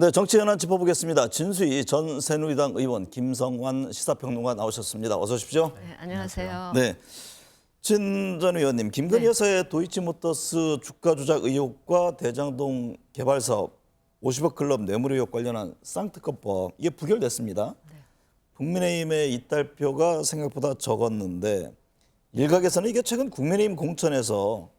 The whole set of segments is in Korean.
네, 정치 현안 짚어보겠습니다. 진수희 전 새누리당 의원, 김성환 시사평론가 나오셨습니다. 어서 오십시오. 네, 안녕하세요. 네, 진 전 의원님, 김건희 네. 여사의 도이치모터스 주가 조작 의혹과 대장동 개발 사업 50억 클럽 뇌물 의혹 관련한 쌍특검법 이게 부결됐습니다. 국민의힘의 이달표가 생각보다 적었는데 일각에서는 이게 최근 국민의힘 공천에서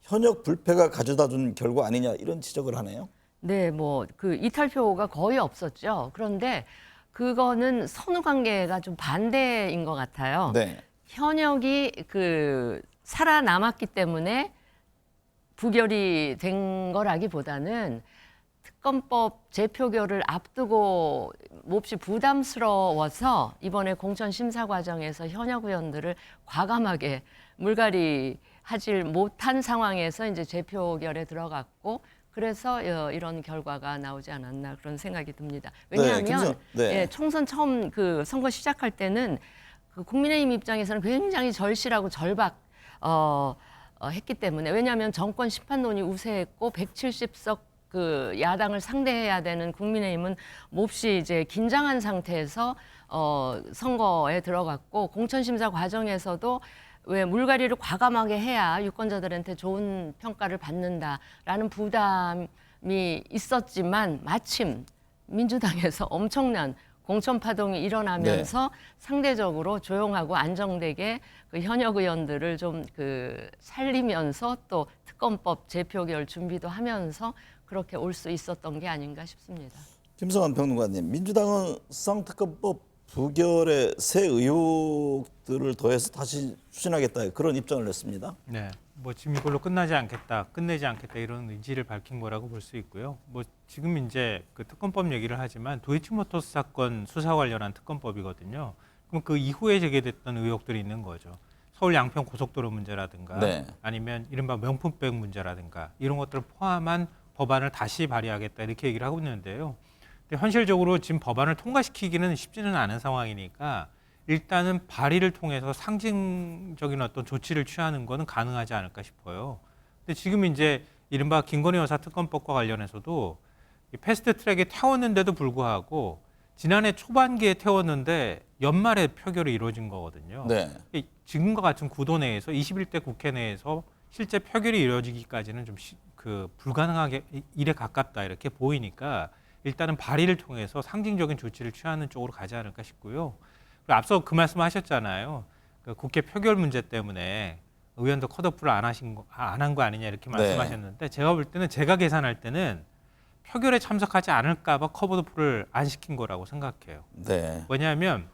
현역 불패가 가져다 준 결과 아니냐 이런 지적을 하네요. 네, 뭐 그 이탈표가 거의 없었죠. 그런데 그거는 선후 관계가 좀 반대인 것 같아요. 네. 현역이 그 살아남았기 때문에 부결이 된 거라기보다는 특검법 재표결을 앞두고 몹시 부담스러워서 이번에 공천 심사 과정에서 현역 의원들을 과감하게 물갈이 하질 못한 상황에서 이제 재표결에 들어갔고 그래서 이런 결과가 나오지 않았나 그런 생각이 듭니다. 왜냐하면 예, 총선 처음 그 선거 시작할 때는 그 국민의힘 입장에서는 굉장히 절실하고 절박 했기 때문에 왜냐하면 정권 심판론이 우세했고 170석 그 야당을 상대해야 되는 국민의힘은 몹시 이제 긴장한 상태에서 선거에 들어갔고 공천심사 과정에서도 왜 물갈이를 과감하게 해야 유권자들한테 좋은 평가를 받는다라는 부담이 있었지만 마침 민주당에서 엄청난 공천 파동이 일어나면서 상대적으로 조용하고 안정되게 그 현역 의원들을 좀 그 살리면서 또 특검법 재표결 준비도 하면서 그렇게 올 수 있었던 게 아닌가 싶습니다. 김성환 평론가님, 민주당은 쌍특검법 부결에 새 의혹들을 더해서 다시 추진하겠다 그런 입장을 냈습니다. 네, 뭐 지금 이걸로 끝내지 않겠다 이런 의지를 밝힌 거라고 볼 수 있고요. 뭐 지금 이제 그 특검법 얘기를 하지만 도이치모터스 사건 수사 관련한 특검법이거든요. 그럼 그 이후에 제기됐던 의혹들이 있는 거죠. 서울 양평 고속도로 문제라든가 아니면 이른바 명품백 문제라든가 이런 것들을 포함한 법안을 다시 발의하겠다 이렇게 얘기를 하고 있는데요. 근데 현실적으로 지금 법안을 통과시키기는 쉽지는 않은 상황이니까 일단은 발의를 통해서 상징적인 어떤 조치를 취하는 것은 가능하지 않을까 싶어요. 근데 지금 이제 이른바 김건희 여사 특검법과 관련해서도 패스트트랙에 태웠는데도 불구하고 지난해 초반기에 태웠는데 연말에 표결이 이루어진 거거든요. 네. 지금과 같은 구도 내에서 21대 국회 내에서 실제 표결이 이루어지기까지는 좀 불가능하게 일에 가깝다 이렇게 보이니까 일단은 발의를 통해서 상징적인 조치를 취하는 쪽으로 가지 않을까 싶고요. 그리고 앞서 그 말씀하셨잖아요. 그 국회 표결 문제 때문에 의원도 컷오프를 안 한 거 아니냐 이렇게 말씀하셨는데 제가 볼 때는 제가 계산할 때는 표결에 참석하지 않을까 봐 컷오프를 안 시킨 거라고 생각해요. 네. 왜냐하면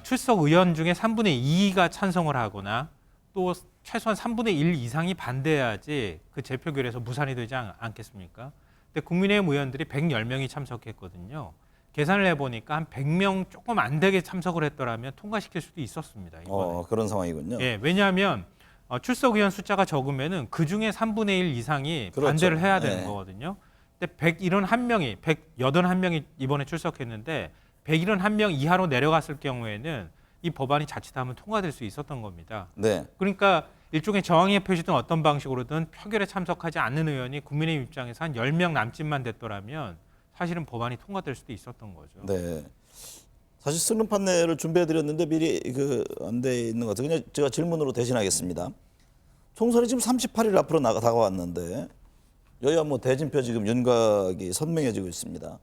출석 의원 중에 3분의 2가 찬성을 하거나 또 최소한 3분의 1 이상이 반대해야지 그 재표결에서 무산이 되지 않겠습니까? 근데 국민의힘 의원들이 110명이 참석했거든요. 계산을 해보니까 한 100명 조금 안 되게 참석을 했더라면 통과시킬 수도 있었습니다. 이번에. 그런 상황이군요. 예, 왜냐하면 출석 의원 숫자가 적으면은 그 중에 3분의 1 이상이 그렇죠. 반대를 해야 되는 거거든요. 근데 171명이 이번에 출석했는데 171명 이하로 내려갔을 경우에는 이 법안이 자칫하면 통과될 수 있었던 겁니다. 네. 그러니까 일종의 저항의 표시든 어떤 방식으로든 표결에 참석하지 않는 의원이 국민의힘 입장에서 한 10명 남짓만 됐더라면 사실은 법안이 통과될 수도 있었던 거죠. 네. 사실 쓰는 판례를 준비해 드렸는데 미리 안 돼 있는 것 같아요. 그냥 제가 질문으로 대신하겠습니다. 총선이 지금 38일 앞으로 다가왔는데 여야 뭐 대진표 지금 윤곽이 선명해지고 있습니다.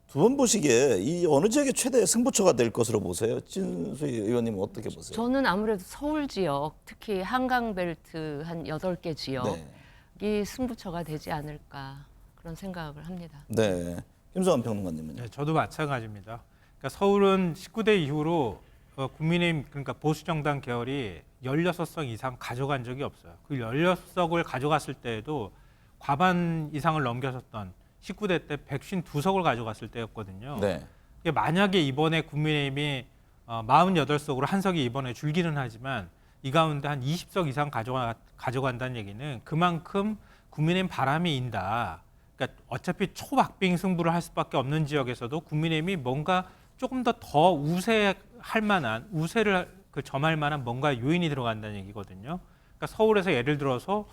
두 분 보시기에 이 어느 지역의 최대 승부처가 될 것으로 보세요? 진수희 의원님은 어떻게 보세요? 저는 아무래도 서울 지역, 특히 한강벨트 한 8개 지역이 승부처가 되지 않을까 그런 생각을 합니다. 네. 김성환 평론가님은요? 네, 저도 마찬가지입니다. 그러니까 서울은 19대 이후로 국민의힘 그러니까 보수정당 계열이 16석 이상 가져간 적이 없어요. 그 16석을 가져갔을 때에도 과반 이상을 넘겨섰던 19대 때 152석을 가져갔을 때였거든요. 네. 만약에 이번에 국민의힘이 48석으로 한 석이 이번에 줄기는 하지만 이 가운데 한 20석 이상 가져간다는 얘기는 그만큼 국민의힘 바람이 인다. 그러니까 어차피 초박빙 승부를 할 수밖에 없는 지역에서도 국민의힘이 뭔가 조금 더 우세할 만한 우세를 점할 만한 뭔가 요인이 들어간다는 얘기거든요. 그러니까 서울에서 예를 들어서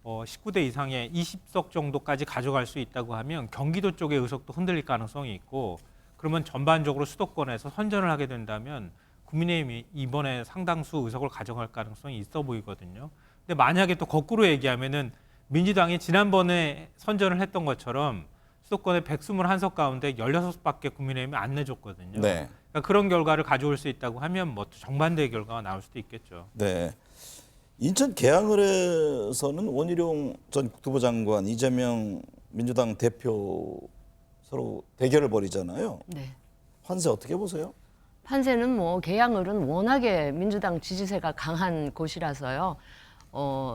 19대 이상의 20석 정도까지 가져갈 수 있다고 하면 경기도 쪽의 의석도 흔들릴 가능성이 있고 그러면 전반적으로 수도권에서 선전을 하게 된다면 국민의힘이 이번에 상당수 의석을 가져갈 가능성이 있어 보이거든요. 근데 만약에 또 거꾸로 얘기하면은 민주당이 지난번에 선전을 했던 것처럼 수도권의 121석 가운데 16석밖에 국민의힘이 안 내줬거든요. 네. 그러니까 그런 결과를 가져올 수 있다고 하면 뭐 정반대의 결과가 나올 수도 있겠죠. 네. 인천 계양을에서는 원희룡 전 국토부 장관, 이재명 민주당 대표 서로 대결을 벌이잖아요. 네. 판세 어떻게 보세요? 판세는 뭐 계양을은 워낙에 민주당 지지세가 강한 곳이라서요.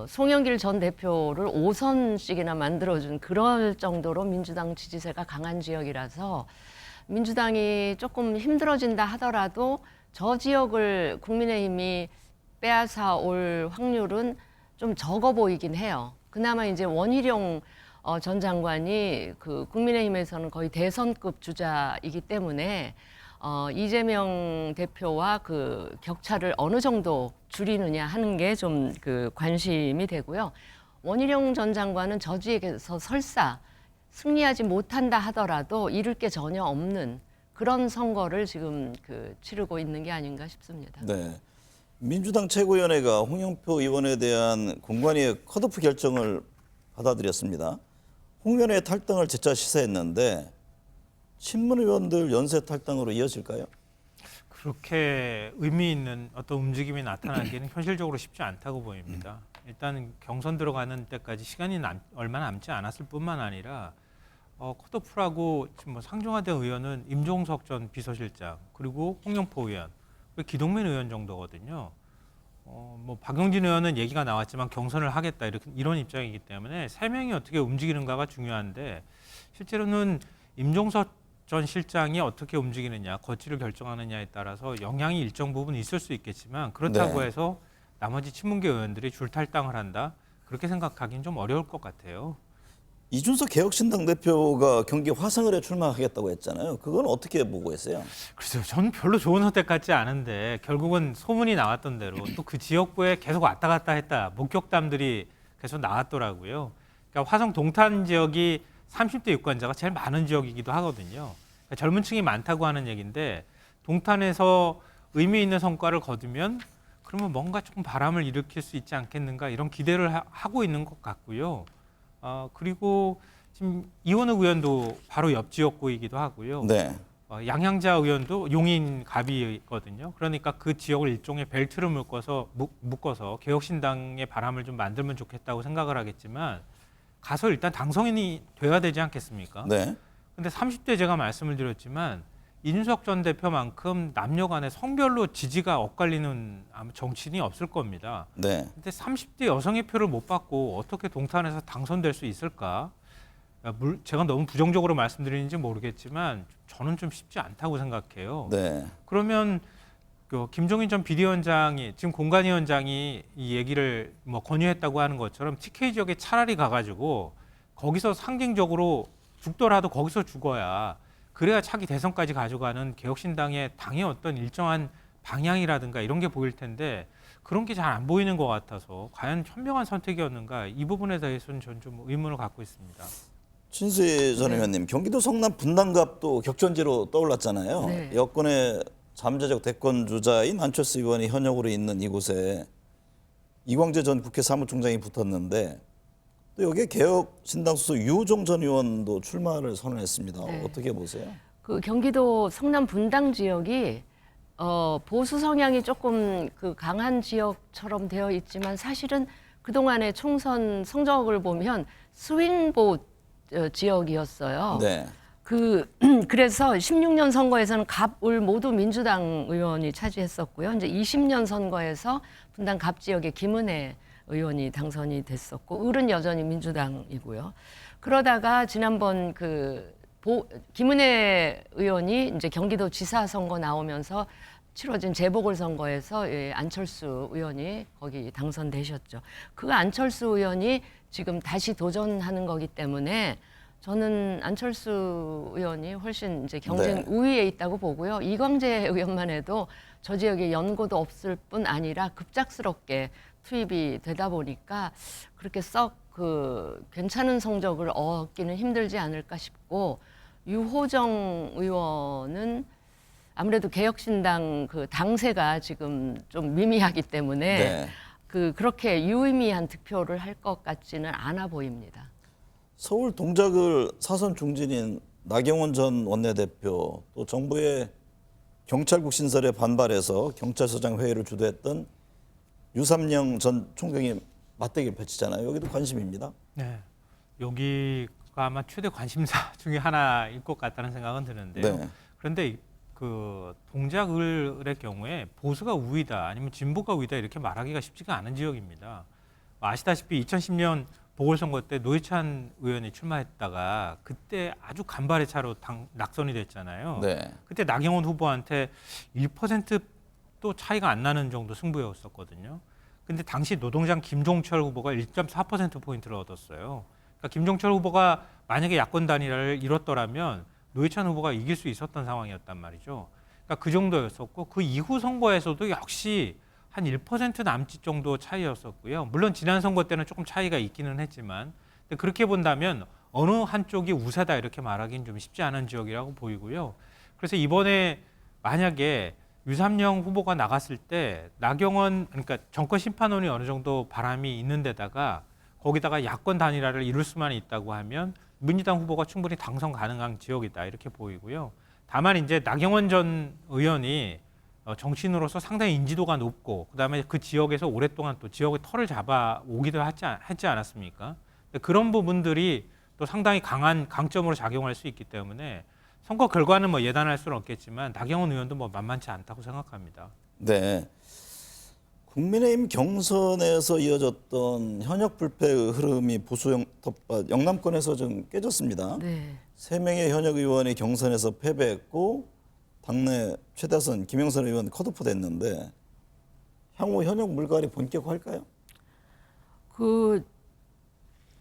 송영길 전 대표를 5선씩이나 만들어준 그럴 정도로 민주당 지지세가 강한 지역이라서 민주당이 조금 힘들어진다 하더라도 저 지역을 국민의힘이 빼앗아 올 확률은 좀 적어 보이긴 해요. 그나마 이제 원희룡 전 장관이 그 국민의힘에서는 거의 대선급 주자이기 때문에 이재명 대표와 그 격차를 어느 정도 줄이느냐 하는 게 좀 그 관심이 되고요. 원희룡 전 장관은 저 지역에서 설사 승리하지 못한다 하더라도 잃을 게 전혀 없는 그런 선거를 지금 그 치르고 있는 게 아닌가 싶습니다. 네. 민주당 최고위원회가 홍영표 의원에 대한 공관위의 컷오프 결정을 받아들였습니다. 홍 의원의 탈당을 재차 시사했는데 친문 의원들 연쇄 탈당으로 이어질까요? 그렇게 의미 있는 어떤 움직임이 나타나기는 현실적으로 쉽지 않다고 보입니다. 일단 경선 들어가는 때까지 시간이 얼마 남지 않았을 뿐만 아니라 컷오프라고 지금 뭐 상정화된 의원은 임종석 전 비서실장 그리고 홍영표 의원 그리고 기동민 의원 정도거든요. 뭐 박용진 의원은 얘기가 나왔지만 경선을 하겠다 이런 입장이기 때문에 세 명이 어떻게 움직이는가가 중요한데 실제로는 임종석 전 실장이 어떻게 움직이느냐, 거취를 결정하느냐에 따라서 영향이 일정 부분 있을 수 있겠지만 그렇다고 네. 해서 나머지 친문계 의원들이 줄탈당을 한다 그렇게 생각하기는 좀 어려울 것 같아요. 이준석 개혁신당 대표가 경기 화성을에 출마하겠다고 했잖아요. 그건 어떻게 보고 있어요? 글쎄요, 저는 별로 좋은 선택 같지 않은데 결국은 소문이 나왔던 대로 또 그 지역구에 계속 왔다 갔다 했다 목격담들이 계속 나왔더라고요. 그러니까 화성 동탄 지역이 30대 유권자가 제일 많은 지역이기도 하거든요. 그러니까 젊은 층이 많다고 하는 얘기인데 동탄에서 의미 있는 성과를 거두면 그러면 뭔가 조금 바람을 일으킬 수 있지 않겠는가 이런 기대를 하고 있는 것 같고요. 그리고 지금 이원욱 의원도 바로 옆 지역구이기도 하고요. 네. 양향자 의원도 용인 갑이거든요. 그러니까 그 지역을 일종의 벨트를 묶어서 개혁신당의 바람을 좀 만들면 좋겠다고 생각을 하겠지만 가서 일단 당선인이 돼야 되지 않겠습니까? 네. 근데 30대 제가 말씀을 드렸지만 이준석 전 대표만큼 남녀 간의 성별로 지지가 엇갈리는 아마 정치인이 없을 겁니다. 네. 근데 30대 여성의 표를 못 받고 어떻게 동탄에서 당선될 수 있을까? 제가 너무 부정적으로 말씀드리는지 모르겠지만 저는 좀 쉽지 않다고 생각해요. 네. 그러면 김종인 전 비대위원장이 지금 공관위원장이 이 얘기를 뭐 권유했다고 하는 것처럼 TK 지역에 차라리 가가지고 거기서 상징적으로 죽더라도 거기서 죽어야 그래야 차기 대선까지 가져가는 개혁신당의 당의 어떤 일정한 방향이라든가 이런 게 보일 텐데 그런 게 잘 안 보이는 것 같아서 과연 현명한 선택이었는가 이 부분에 대해서는 전 좀 의문을 갖고 있습니다. 신수희 전 의원님, 경기도 성남 분당갑도 격전지로 떠올랐잖아요. 네. 여권의 잠재적 대권 주자인 안철수 의원이 현역으로 있는 이곳에 이광재 전 국회 사무총장이 붙었는데 또 여기에 개혁신당 소속 유호정 전 의원도 출마를 선언했습니다. 네. 어떻게 보세요? 그 경기도 성남 분당 지역이 보수 성향이 조금 그 강한 지역처럼 되어 있지만 사실은 그동안의 총선 성적을 보면 스윙보 지역이었어요. 네. 그래서 16년 선거에서는 갑을 모두 민주당 의원이 차지했었고요. 이제 20년 선거에서 분당 갑 지역의 김은혜 의원이 당선이 됐었고 을은 여전히 민주당이고요. 그러다가 지난번 김은혜 의원이 이제 경기도 지사 선거 나오면서 치러진 재보궐선거에서 안철수 의원이 거기 당선되셨죠. 그 안철수 의원이 지금 다시 도전하는 거기 때문에 저는 안철수 의원이 훨씬 이제 경쟁 네. 우위에 있다고 보고요. 이광재 의원만 해도 저 지역에 연고도 없을 뿐 아니라 급작스럽게 투입이 되다 보니까 그렇게 썩 괜찮은 성적을 얻기는 힘들지 않을까 싶고, 유호정 의원은 아무래도 개혁신당 당세가 지금 좀 미미하기 때문에 네. 그렇게 유의미한 득표를 할 것 같지는 않아 보입니다. 서울 동작을 사선 중진인 나경원 전 원내대표, 또 정부의 경찰국 신설에 반발해서 경찰서장 회의를 주도했던 유삼영 전 총경이 맞대결 펼치잖아요. 여기도 관심입니다. 네. 여기가 아마 최대 관심사 중에 하나일 것 같다는 생각은 드는데요. 네. 그런데 그 동작을의 경우에 보수가 우위다 아니면 진보가 우위다 이렇게 말하기가 쉽지가 않은 지역입니다. 아시다시피 2010년 보궐선거 때 노회찬 의원이 출마했다가 그때 아주 간발의 차로 낙선이 됐잖아요. 네. 그때 나경원 후보한테 1%도 차이가 안 나는 정도 승부였었거든요. 근데 당시 노동장 김종철 후보가 1.4%포인트를 얻었어요. 그러니까 김종철 후보가 만약에 야권 단일화를 이뤘더라면 노회찬 후보가 이길 수 있었던 상황이었단 말이죠. 그러니까 그 정도였었고 그 이후 선거에서도 역시 한 1% 남짓 정도 차이였었고요. 물론 지난 선거 때는 조금 차이가 있기는 했지만 근데 그렇게 본다면 어느 한쪽이 우세다 이렇게 말하기는 좀 쉽지 않은 지역이라고 보이고요. 그래서 이번에 만약에 유삼영 후보가 나갔을 때 나경원 그러니까 정권 심판원이 어느 정도 바람이 있는 데다가 거기다가 야권 단일화를 이룰 수만 있다고 하면 민주당 후보가 충분히 당선 가능한 지역이다 이렇게 보이고요. 다만 이제 나경원 전 의원이 정치인으로서 상당히 인지도가 높고 그다음에 그 지역에서 오랫동안 또 지역의 털을 잡아 오기도 했지 않았습니까? 그런 부분들이 또 상당히 강한 강점으로 작용할 수 있기 때문에 선거 결과는 뭐 예단할 수는 없겠지만 나경원 의원도 뭐 만만치 않다고 생각합니다. 네. 국민의힘 경선에서 이어졌던 현역 불패의 흐름이 보수 텃밭 영남권에서 좀 깨졌습니다. 네. 3명의 현역 의원이 경선에서 패배했고 당내 최다선 김영선 의원 컷오프 됐는데 향후 현역 물갈이 본격화할까요?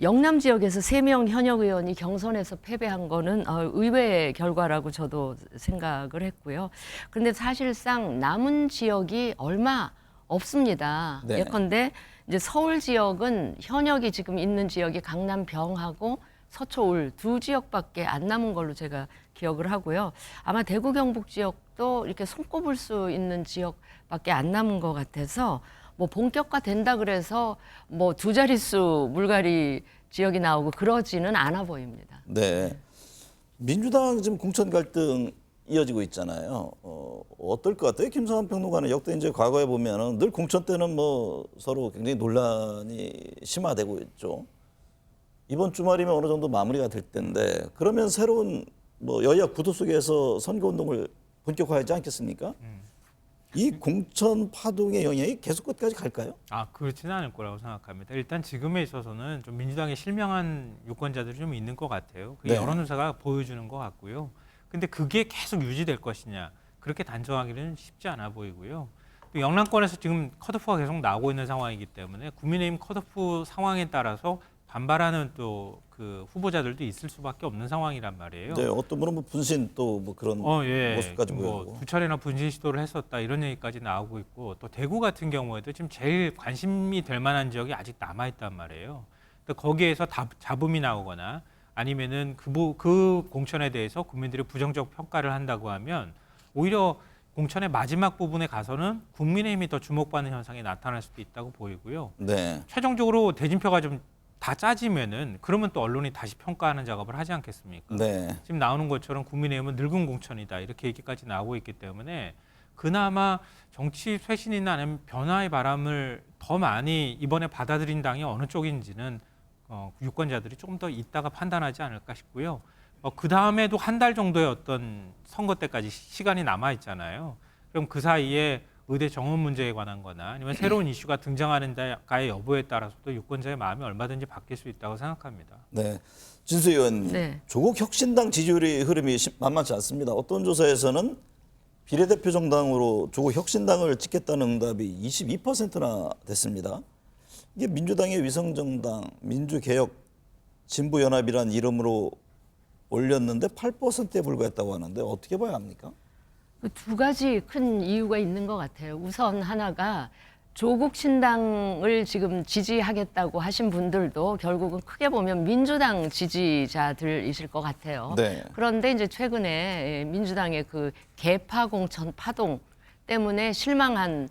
영남 지역에서 3명 현역 의원이 경선에서 패배한 거는 의외의 결과라고 저도 생각을 했고요. 근데 사실상 남은 지역이 얼마 없습니다. 네. 예컨대 이제 서울 지역은 현역이 지금 있는 지역이 강남 병하고 서초울 2 지역밖에 안 남은 걸로 제가 기억을 하고요. 아마 대구 경북 지역도 이렇게 손꼽을 수 있는 지역밖에 안 남은 것 같아서 뭐 본격화 된다 그래서 뭐 2자릿수 물갈이 지역이 나오고 그러지는 않아 보입니다. 네. 민주당 지금 공천 갈등 이어지고 있잖아요. 어떨 것 같아요? 김성환 평론가는 역대 이제 과거에 보면은 늘 공천 때는 뭐 서로 굉장히 논란이 심화되고 있죠. 이번 주말이면 어느 정도 마무리가 될 텐데 그러면 새로운 뭐 여야 구도 속에서 선거운동을 본격화하지 않겠습니까? 이 공천 파동의 영향이 계속 끝까지 갈까요? 그렇지는 않을 거라고 생각합니다. 일단 지금에 있어서는 좀 민주당에 실명한 유권자들이 좀 있는 것 같아요. 그게 네. 여론조사가 보여주는 것 같고요. 근데 그게 계속 유지될 것이냐 그렇게 단정하기는 쉽지 않아 보이고요. 또 영남권에서 지금 컷오프가 계속 나오고 있는 상황이기 때문에 국민의힘 컷오프 상황에 따라서 반발하는 또 그 후보자들도 있을 수밖에 없는 상황이란 말이에요. 네, 어떤 분은 뭐 분신 또 뭐 그런 모습까지 보여주고. 2차례나 분신 시도를 했었다 이런 얘기까지 나오고 있고 또 대구 같은 경우에도 지금 제일 관심이 될 만한 지역이 아직 남아 있단 말이에요. 또 거기에서 잡음이 나오거나 아니면은 그 공천에 대해서 국민들이 부정적 평가를 한다고 하면 오히려 공천의 마지막 부분에 가서는 국민의힘이 더 주목받는 현상이 나타날 수도 있다고 보이고요. 네. 최종적으로 대진표가 좀 다 짜지면은 그러면 또 언론이 다시 평가하는 작업을 하지 않겠습니까? 네. 지금 나오는 것처럼 국민의힘은 늙은 공천이다 이렇게 얘기까지 나오고 있기 때문에 그나마 정치 쇄신이나 아니면 변화의 바람을 더 많이 이번에 받아들인 당이 어느 쪽인지는 유권자들이 조금 더 이따가 판단하지 않을까 싶고요. 그 다음에도 한 달 정도의 어떤 선거 때까지 시간이 남아 있잖아요. 그럼 그 사이에 의대 정원 문제에 관한 거나 아니면 새로운 이슈가 등장하는가의 여부에 따라서도 유권자의 마음이 얼마든지 바뀔 수 있다고 생각합니다. 네. 진수 의원님, 네. 조국 혁신당 지지율의 흐름이 만만치 않습니다. 어떤 조사에서는 비례대표 정당으로 조국 혁신당을 찍겠다는 응답이 22%나 됐습니다. 이게 민주당의 위성정당, 민주개혁, 진보연합이라는 이름으로 올렸는데 8%에 불과했다고 하는데 어떻게 봐야 합니까? 2가지 큰 이유가 있는 것 같아요. 우선 하나가 조국 신당을 지금 지지하겠다고 하신 분들도 결국은 크게 보면 민주당 지지자들이실 것 같아요. 네. 그런데 이제 최근에 민주당의 그 개파 공천 파동 때문에 실망한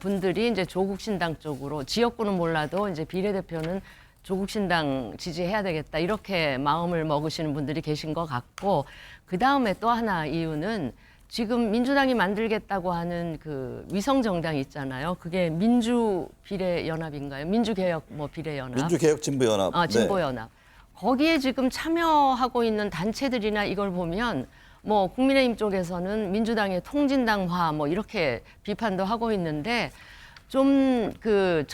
분들이 이제 조국 신당 쪽으로, 지역구는 몰라도 이제 비례대표는 조국 신당 지지해야 되겠다, 이렇게 마음을 먹으시는 분들이 계신 것 같고, 그 다음에 또 하나 이유는 지금 민주당이 만들겠다고 하는 그 위성 정당 있잖아요. 그게 민주비례연합인가요? 민주개혁 뭐 비례연합. 민주개혁진보연합. 진보연합. 거기에 지금 참여하고 있는 단체들이나 이걸 보면 뭐 국민의힘 쪽에서는 민주당의 통진당화 뭐 이렇게 비판도 하고 있는데, 좀 그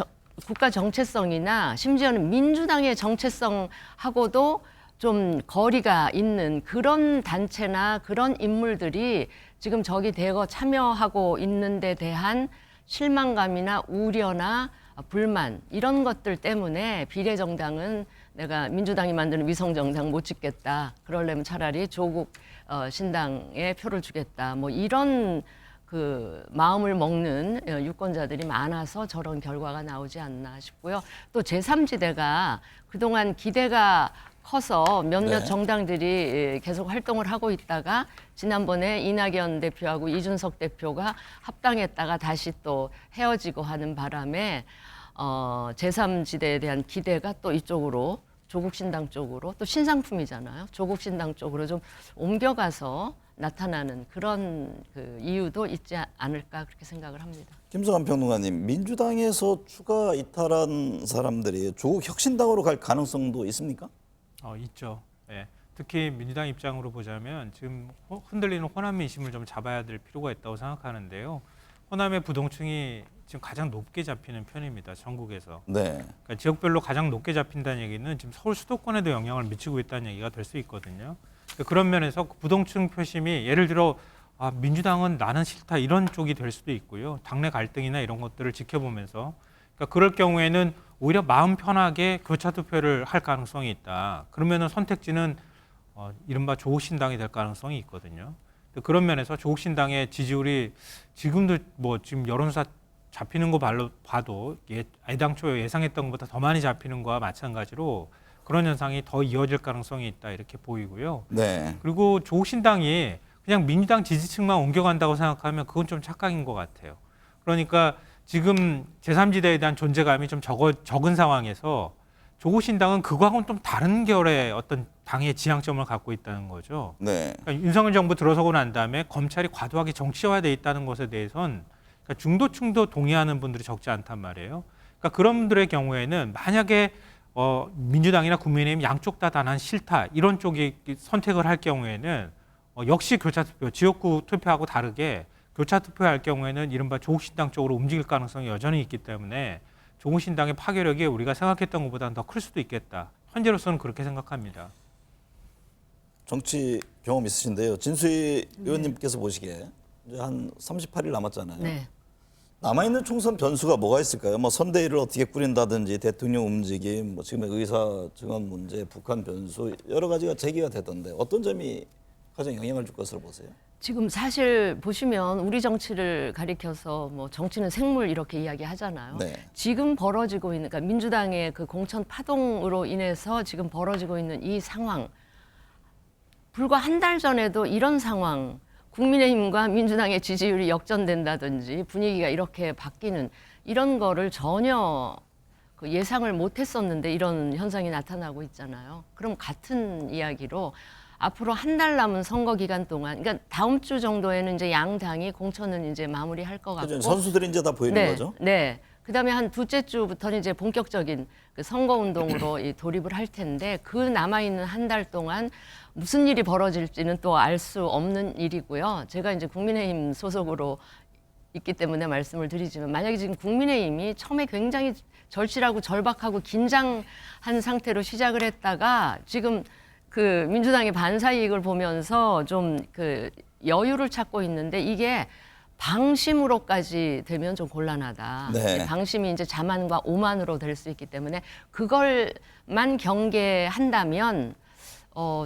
국가 정체성이나 심지어는 민주당의 정체성하고도 좀 거리가 있는 그런 단체나 그런 인물들이 지금 저기 대거 참여하고 있는 데 대한 실망감이나 우려나 불만, 이런 것들 때문에 비례정당은 내가 민주당이 만드는 위성정당 못 짓겠다, 그러려면 차라리 조국 신당에 표를 주겠다, 뭐 이런 그 마음을 먹는 유권자들이 많아서 저런 결과가 나오지 않나 싶고요. 또 제3지대가 그동안 기대가 커서 몇몇 네. 정당들이 계속 활동을 하고 있다가 지난번에 이낙연 대표하고 이준석 대표가 합당했다가 다시 또 헤어지고 하는 바람에 제3지대에 대한 기대가 또 이쪽으로, 조국 신당 쪽으로, 또 신상품이잖아요. 조국 신당 쪽으로 좀 옮겨가서 나타나는 그런 그 이유도 있지 않을까, 그렇게 생각을 합니다. 김성환 평론가님, 민주당에서 추가 이탈한 사람들이 조국 혁신당으로 갈 가능성도 있습니까? 있죠. 예. 특히 민주당 입장으로 보자면 지금 흔들리는 호남 민심을 좀 잡아야 될 필요가 있다고 생각하는데요. 호남의 부동층이 지금 가장 높게 잡히는 편입니다. 전국에서. 네. 그러니까 지역별로 가장 높게 잡힌다는 얘기는 지금 서울 수도권에도 영향을 미치고 있다는 얘기가 될 수 있거든요. 그런 면에서 부동층 표심이 예를 들어 민주당은 나는 싫다, 이런 쪽이 될 수도 있고요. 당내 갈등이나 이런 것들을 지켜보면서, 그러니까 그럴 경우에는 오히려 마음 편하게 교차 투표를 할 가능성이 있다. 그러면은 선택지는 이른바 조국 신당이 될 가능성이 있거든요. 그런 면에서 조국 신당의 지지율이 지금도 뭐 지금 여론조사 잡히는 거 봐도 애당초 예상했던 것보다 더 많이 잡히는 거와 마찬가지로 그런 현상이 더 이어질 가능성이 있다, 이렇게 보이고요. 네. 그리고 조국 신당이 그냥 민주당 지지층만 옮겨간다고 생각하면 그건 좀 착각인 것 같아요. 그러니까 지금 제3지대에 대한 존재감이 좀 적은 상황에서 조국 신당은 그거하고는 좀 다른 결의 어떤 당의 지향점을 갖고 있다는 거죠. 네. 그러니까 윤석열 정부 들어서고 난 다음에 검찰이 과도하게 정치화돼 있다는 것에 대해선 그러니까 중도층도 동의하는 분들이 적지 않단 말이에요. 그러니까 그런 분들의 경우에는 만약에 민주당이나 국민의힘 양쪽 다 난 싫다, 이런 쪽이 선택을 할 경우에는 역시 교차투표, 지역구 투표하고 다르게 교차투표할 경우에는 이른바 조국신당 쪽으로 움직일 가능성이 여전히 있기 때문에 조국신당의 파괴력이 우리가 생각했던 것보다는 더 클 수도 있겠다. 현재로서는 그렇게 생각합니다. 정치 경험 있으신데요. 진수희 의원님께서 보시기에 이제 한 38일 남았잖아요. 네. 남아있는 총선 변수가 뭐가 있을까요? 뭐 선대위를 어떻게 꾸린다든지 대통령 움직임, 뭐 지금의 의사 증언 문제, 북한 변수, 여러 가지가 제기가 되던데 어떤 점이 가장 영향을 줄 것으로 보세요? 지금 사실 보시면 우리 정치를 가리켜서 뭐 정치는 생물 이렇게 이야기하잖아요. 네. 지금 벌어지고 있는, 그러니까 민주당의 그 공천 파동으로 인해서 지금 벌어지고 있는 이 상황, 불과 한 달 전에도 이런 상황, 국민의힘과 민주당의 지지율이 역전된다든지 분위기가 이렇게 바뀌는 이런 거를 전혀 그 예상을 못했었는데 이런 현상이 나타나고 있잖아요. 그럼 같은 이야기로 앞으로 한 달 남은 선거 기간 동안, 그러니까 다음 주 정도에는 이제 양 당이 공천은 이제 마무리할 것 같고, 그죠? 선수들이 이제 다 보이는 네, 거죠. 네. 그다음에 한 둘째 주부터는 이제 본격적인 그 선거 운동으로 이 돌입을 할 텐데, 그 남아 있는 한 달 동안 무슨 일이 벌어질지는 또 알 수 없는 일이고요. 제가 이제 국민의힘 소속으로 있기 때문에 말씀을 드리지만, 만약에 지금 국민의힘이 처음에 굉장히 절실하고 절박하고 긴장한 상태로 시작을 했다가 지금 그 민주당의 반사 이익을 보면서 좀 그 여유를 찾고 있는데, 이게 방심으로까지 되면 좀 곤란하다. 네. 방심이 이제 자만과 오만으로 될 수 있기 때문에 그걸만 경계한다면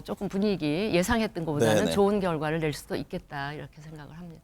조금 분위기 예상했던 것보다는 네네. 좋은 결과를 낼 수도 있겠다, 이렇게 생각을 합니다.